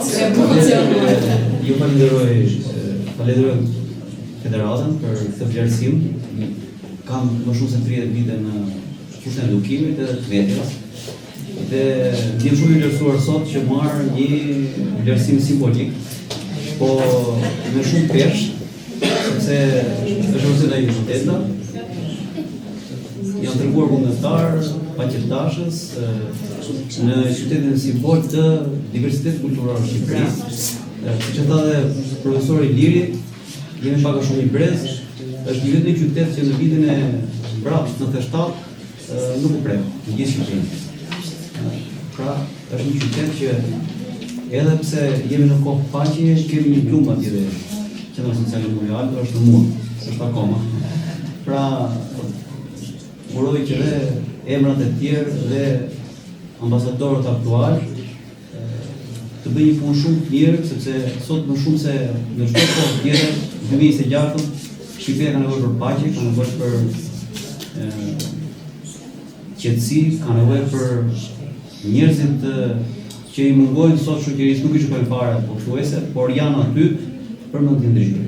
Ju falenderoj Federatën për këtë vlerësim. Kam më shumë se 30 vite në fushën e edukimit edhe të vetës. Dhe jam shumë i vlerësuar sot që marr një vlerësim simbolik, po me shumë peshë, sepse është vërtet ai qyteta. Janë treguar vullnetar, paqëdashës në qytetin simbol të diversitetit kulturor të Shqipërisë. Siç e tha dhe profesori Liri, jemi pak a shumë i brez, është një vetëm qytet që në vitin e mbrapsht 97 nuk u preu, në gjithë Shqipërinë. Pra, është një qytet që edhe pse jemi në kohë paqe, kemi një plumb atje dhe qendra sociale memoriale është në mund, është akoma. Pra, uroj që dhe emrat e tjerë dhe ambasadorët aktual të bëjnë një punë shumë të mirë, sepse sot më shumë se në çdo kohë tjetër, 2026 Shqipëria ka nevojë për paqe, ka nevojë për qetësi, ka nevojë për njerëzit që i mungojnë sot shoqërisë, nuk i shkojnë fare pothuajse, por janë aty për më të ndryshme.